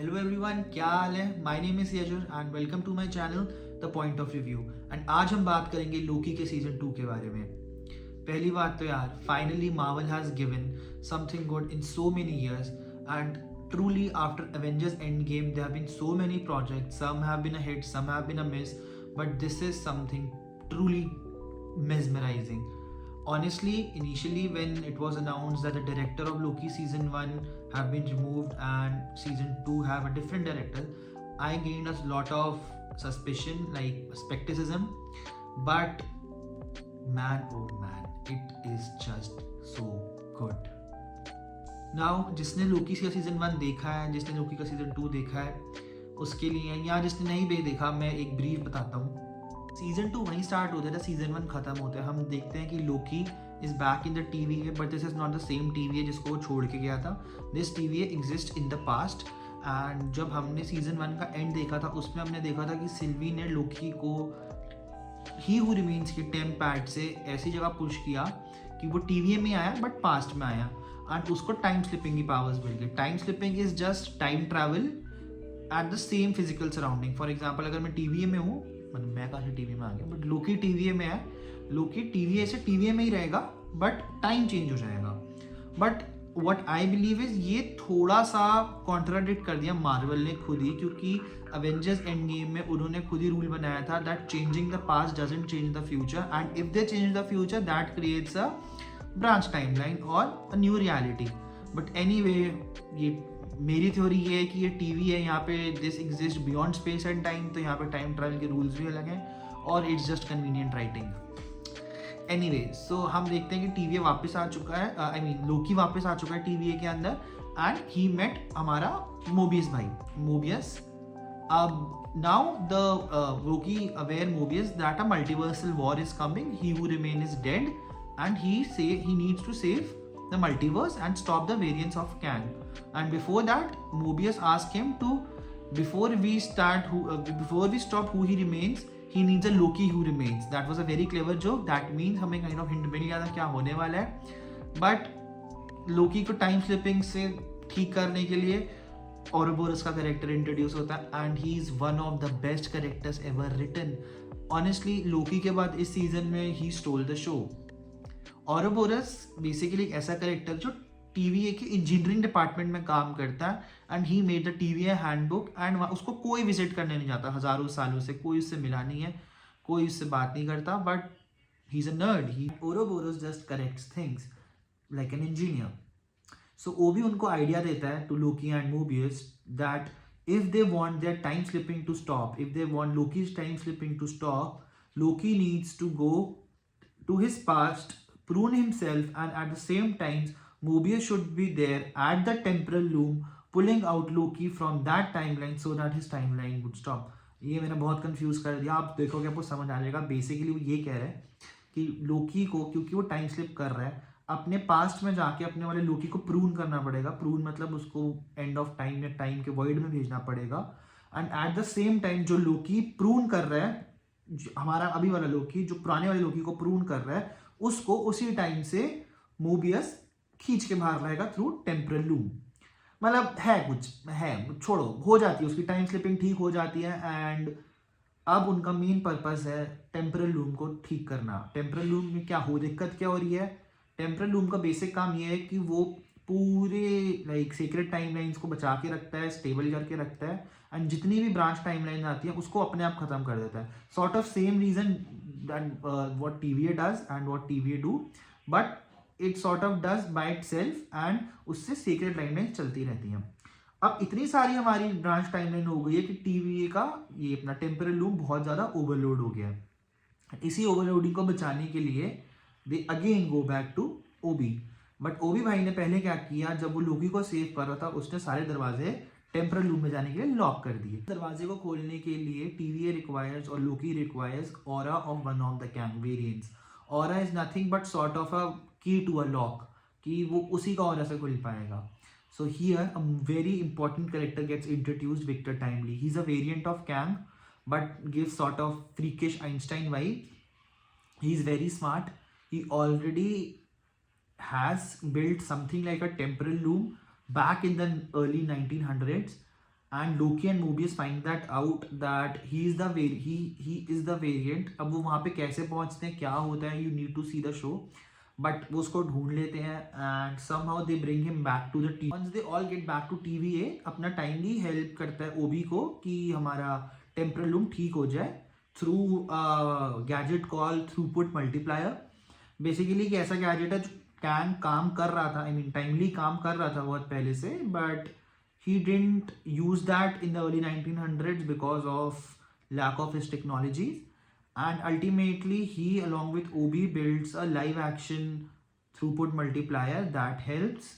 Hello everyone, क्या हाल है। My name is Yajur and welcome to my channel the point of review. And आज हम बात करेंगे लोकी के सीजन 2 के बारे में। पहली बात तो यार, finally Marvel has given something good in so many years and truly after Avengers Endgame there have been so many projects. Some have been a hit, some have been a miss, but this is something truly mesmerizing. Honestly, initially when it was announced that the director of Loki season 1 have been removed and season 2 have a different director, I gained a lot of suspicion, like skepticism. But man, oh man, it is just so good. Now जिसने लोकी का season 1 देखा है, जिसने लोकी का season 2 देखा है, उसके लिए, या जिसने नहीं भी देखा, मैं एक ब्रीफ बताता हूँ। सीजन 2 वहीं स्टार्ट होता है जब सीजन 1 खत्म होता है। हम देखते हैं कि Loki is back in the TVA, but this is not the same TVA जिसको वो छोड़ के गया था। This TVA exist in the past. And जब हमने सीजन 1 का एंड देखा था, उसमें हमने देखा था कि सिल्वी ने लोकी को ही हु रिमेन्स के टेम पैड से ऐसी जगह पुश किया कि वो टीवीए में आया बट पास्ट में आया एंड उसको टाइम स्लिपिंग की पावर्स मिल गई। Time slipping is just time travel at the same physical surrounding. For example, अगर मैं टीवीए में हूँ, मतलब मैं कहाँ से टीवी में आ गया, बट लोकी टीवीए में है, लोकी टीवीए से टीवीए में ही रहेगा बट टाइम चेंज हो जाएगा। But what I believe is ये थोड़ा सा कॉन्ट्राडिक्ट कर दिया मार्वल ने खुद ही, क्योंकि अवेंजर्स एंड गेम में उन्होंने खुद ही रूल बनाया था that changing the past doesn't change the future and if they change the future that creates a branch timeline और a new reality. But anyway, ये मेरी थ्योरी ये है कि ये टीवी है, यहाँ पे this exist beyond space and time, तो यहाँ पे टाइम ट्रैवल के रूल्स भी अलग हैं और it's just convenient writing. Anyway, so हम देखते हैं कि टीवी वापस आ चुका है, आई मीन लोकी वापस आ चुका है टीवी के अंदर एंड ही मेट हमारा मोबियस भाई, मोबियस। अब now the Loki aware Mobius that a multiversal war is coming, he who remain is dead and he needs to save the multiverse and stop the variants of Kang. And before that, Mobius asked him to, before we stop who he remains, he needs a Loki who remains. That was a very clever joke. That means हमें kind of hint मिल गया था क्या होने वाला है। But Loki को time slipping से ठीक करने के लिए Ouroboros का कैरेक्टर इंट्रोड्यूस होता है and he is one of the best characters ever written. Honestly Loki के बाद इस सीजन में he stole the show. Ouroboros basically एक ऐसा कैरेक्टर जो टीवीए के इंजीनियरिंग डिपार्टमेंट में काम करता है and he made the TVA handbook and उसको कोई विजिट करने नहीं जाता हजारों सालों से, कोई उससे मिला नहीं है, कोई उससे बात नहीं करता, but he is a nerd. He Ouroboros just corrects things like an engineer. So वो भी उनको आइडिया देता है to Loki and Mobius that if they want their time slipping to stop, if they want Loki's time slipping to stop, Loki needs to go to his past, prune himself, and at the same time Mobius should be there at the temporal loom pulling out Loki from that timeline so that his timeline would stop. ये मैंने बहुत confuse कर दिया, आप देखोगे आपको समझ आ जाएगा। बेसिकली वो ये कह रहा है कि लोकी को, क्योंकि वो टाइम स्लिप कर रहा है, अपने पास्ट में जाके अपने वाले लोकी को प्रून करना पड़ेगा। प्रून मतलब उसको एंड ऑफ टाइम या टाइम के वॉइड में भेजना पड़ेगा and eight the same time जो लोकी प्रून कर रहा है, हमारा अभी वाला लोकी जो पुराने वाले लोकी को प्रून कर रहा है, उसको उसी टाइम से मोबियस खींच के बाहर रहेगा थ्रू टेम्परल लूम। मतलब है कुछ है, छोड़ो, हो जाती है उसकी टाइम स्लिपिंग, ठीक हो जाती है एंड अब उनका मेन पर्पस है टेम्परल लूम को ठीक करना। टेम्परल लूम में क्या हो, दिक्कत क्या हो रही है? टेम्परल लूम का बेसिक काम ये है कि वो पूरे लाइक सीक्रेट टाइमलाइंस को बचा के रखता है, स्टेबल करके रखता है एंड जितनी भी ब्रांच टाइमलाइन आती है उसको अपने आप खत्म कर देता है। Sort of same reason that what TVA does and what TVA do, but it sort of does by itself and उससे सीक्रेट टाइमलाइन चलती रहती हैं। अब इतनी सारी हमारी ब्रांच टाइमलाइन हो गई है कि टीवीए का ये अपना टेम्परल लूम बहुत ज़्यादा ओवरलोड हो गया है। इसी ओवरलोडिंग को बचाने के लिए they again go back to OB. But OB भाई ने पहले क्या किया, जब वो लोकी को सेव कर रहा था, उसने सारे दरवाजे टेम्परल लूम में जाने के लिए लॉक कर दिए। दरवाजे को खोलने के लिए टीवीए रिक्वायर्स और Loki requires aura of one of the Kang variants. Aura is nothing but sort of a key to a lock, कि वो उसी का ऑरा से खुल पाएगा। So here a very important character gets introduced, Victor Timely. He's a variant of Kang but gives sort of freakish Einstein vibe. He's very smart. He already has built something like a temporal loom back in the early 1900s and Loki and Mobius find that out that he is the variant. अब वो वहाँ पे कैसे पहुँचते हैं, क्या होता है, you need to see the show. But वो उसको ढूंढ लेते हैं and somehow they bring him back to the TV. Once they all get back to TVA, अपना टाइमली हेल्प करता है ओबी को कि हमारा टेम्परल लूम ठीक हो जाए through gadget call throughput multiplier. Basically एक ऐसा गैजेट है जो कैन काम कर रहा था, आई मीन टाइमली काम कर रहा था बहुत पहले से, but he didn't use that in the early 1900s because of lack of his technologies. And ultimately he along with Obi builds a live action throughput multiplier that helps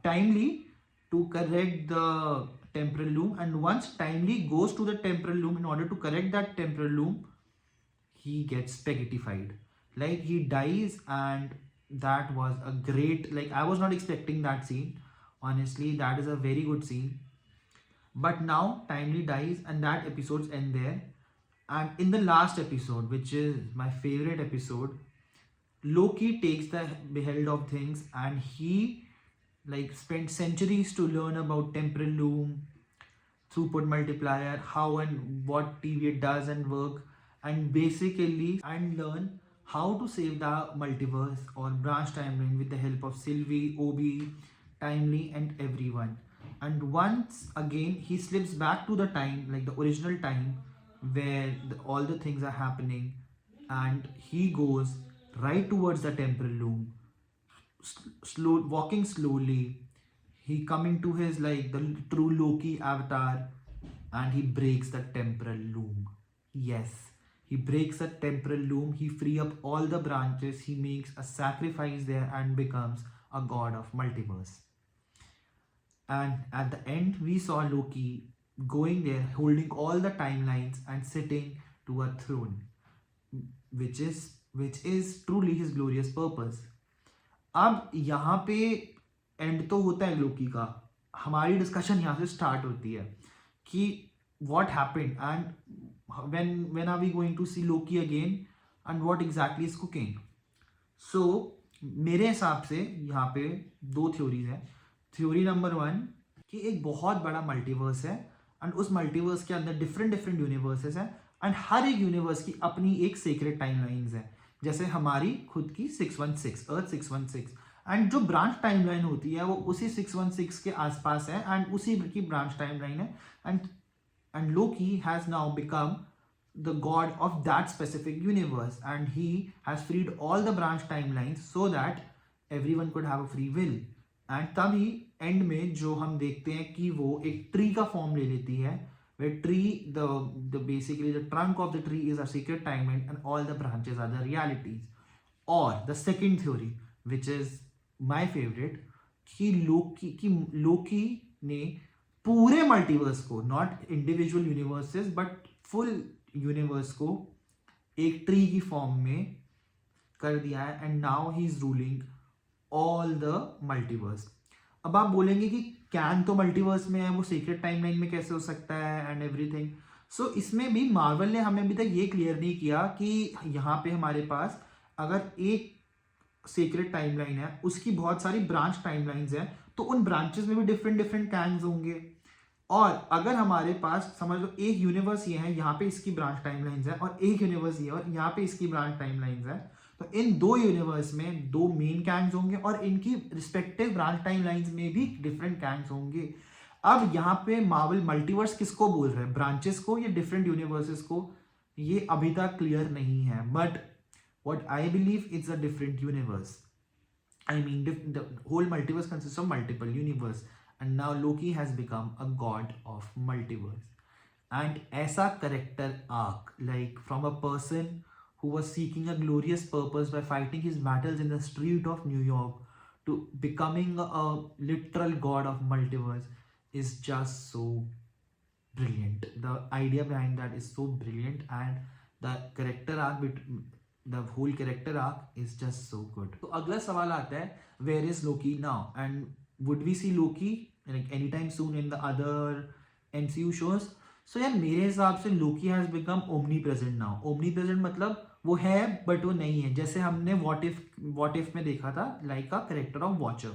timely to correct the temporal loom. And once timely goes to the temporal loom, in order to correct that temporal loom, he gets spaghettified, like he dies. And that was a great, like I was not expecting that scene. Honestly, that is a very good scene. But now timely dies and that episodes end there. And in the last episode, which is my favorite episode, Loki takes the beheld of things and he like spent centuries to learn about temporal loom, throughput multiplier, how and what TVA does and work, and basically and learn how to save the multiverse or branch timeline with the help of Sylvie, Obi, Timely, and everyone. And once again he slips back to the time, like the original time where all the things are happening, and he goes right towards the temporal loom, walking slowly. He coming to his like the true Loki avatar, and he breaks the temporal loom. Yes, he breaks the temporal loom. He free up all the branches. He makes a sacrifice there and becomes a god of multiverse. And at the end, we saw Loki going there, holding all the timelines and sitting to a throne, which is truly his glorious purpose. अब यहाँ पे and तो होता है लोकी का, हमारी discussion यहाँ से स्टार्ट होती है कि what happened and when are we going to see Loki again and what exactly is cooking. So मेरे हिसाब से यहाँ पे दो थ्योरीज हैं. थ्योरी नंबर 1 कि एक बहुत बड़ा मल्टीवर्स है एंड उस मल्टीवर्स के अंदर डिफरेंट यूनिवर्सेस हैं एंड हर एक यूनिवर्स की अपनी एक सीक्रेट टाइमलाइंस है. जैसे हमारी खुद की 616 अर्थ 616, एंड जो ब्रांच टाइमलाइन होती है वो उसी 616 के आसपास है एंड उसी की ब्रांच टाइमलाइन है. And Loki has now become the god of that specific universe, and he has freed all the branch timelines so that everyone could have a free will. And तभी and में जो हम देखते हैं कि वो एक ट्री का फॉर्म ले लेती है, where tree the basically the trunk of the tree is a secret timeline and all the branches are the realities. Or the second theory, which is my favorite, कि लोकी ने पूरे मल्टीवर्स को, not individual universes but full universe को एक tree की form में कर दिया है and now he is ruling all the multiverse. अब आप बोलेंगे कि कैन तो मल्टीवर्स में है, वो सीक्रेट टाइमलाइन में कैसे हो सकता है एंड एवरीथिंग. सो इसमें भी मार्वल ने हमें अभी तक ये क्लियर नहीं किया कि यहाँ पे हमारे पास अगर एक सीक्रेट टाइमलाइन है, उसकी बहुत सारी ब्रांच टाइमलाइंस हैं, तो उन ब्रांचेस में भी डिफरेंट कैन्स होंगे. और अगर हमारे पास समझ लो एक यूनिवर्स ये है, यहाँ पे इसकी ब्रांच टाइमलाइंस है, और एक यूनिवर्स ये है और यहाँ पे इसकी ब्रांच टाइमलाइंस है, तो इन दो यूनिवर्स में दो मेन कैंग्स होंगे और इनकी रिस्पेक्टिव ब्रांच टाइमलाइंस में भी डिफरेंट कैंग्स होंगे. अब यहाँ पे मार्वल मल्टीवर्स किसको बोल रहे हैं, ब्रांचेस को या डिफरेंट यूनिवर्सेस को, ये अभी तक क्लियर नहीं है. But what I believe it's a different universe. I mean the whole multiverse consist of multiple universe. And now Loki has become a god of multiverse. And ऐसा character arc, like from a person who was seeking a glorious purpose by fighting his battles in the street of New York to becoming a literal god of multiverse, is just so brilliant. The idea behind that is so brilliant, and the character arc, the whole character arc is just so good. तो अगला सवाल आता है, where is Loki now? And would we see Loki like anytime soon in the other MCU shows? So यार मेरे हिसाब से Loki has become omnipresent now. Omnipresent मतलब वो है बट वो नहीं है. जैसे हमने what if में देखा था, like a character of Watcher.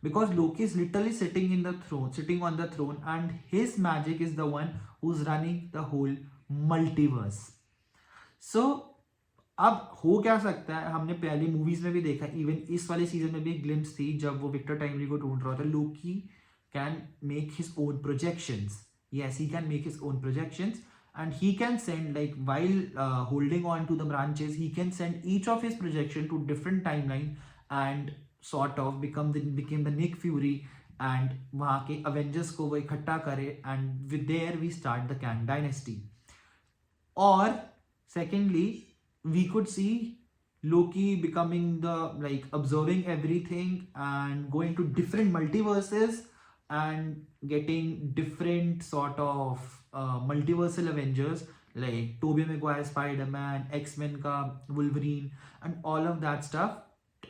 because Loki is literally sitting on the throne, and his magic is the one who's running the whole multiverse. So अब हो क्या सकता है, हमने पहली मूवीज में भी देखा, इवन इस वाले सीजन में भी एक ग्लिम्स थी जब वो विक्टर टाइमली को ढूंढ रहा था. Loki can make his own projections. Yes, he can make his own projections, and he can send, like, while holding on to the branches, he can send each of his projection to different timeline and sort of became the Nick Fury, and वहाँ के Avengers को वो इकट्ठा करे, and with there we start the Kang dynasty. Or secondly, we could see Loki becoming the, like, observing everything and going to different multiverses and getting different sort of multiversal Avengers like Tobey Maguire Spider-Man, X-Men ka Wolverine, and all of that stuff,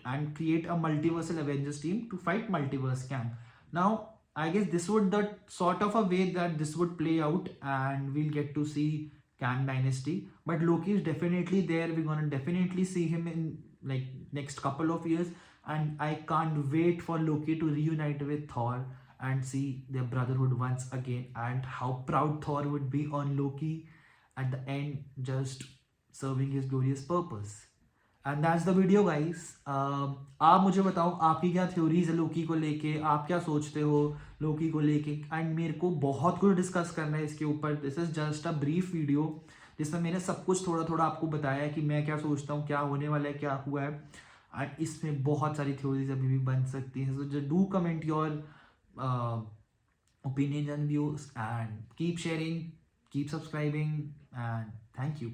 and create a multiversal Avengers team to fight multiverse Kang. Now, I guess this would the sort of a way that this would play out, and we'll get to see Kang Dynasty. But Loki is definitely there. We're gonna definitely see him in, like, next couple of years, and I can't wait for Loki to reunite with Thor and see their brotherhood once again, and how proud Thor would be on Loki at the end, just serving his glorious purpose. And that's the video guys. आप मुझे बताओ आपकी क्या theories है लोकी को लेके, आप क्या सोचते हो लोकी को लेके. एंड मेरे को बहुत कुछ डिस्कस करना है इसके ऊपर. This is just a brief video जिसमें मैंने सब कुछ थोड़ा थोड़ा आपको बताया है कि मैं क्या सोचता हूँ, क्या होने वाला है, क्या हुआ है. एंड इसमें बहुत सारी थ्योरीज अभी भी बन सकती हैं. So do comment your opinions and views, and keep sharing, keep subscribing, and thank you.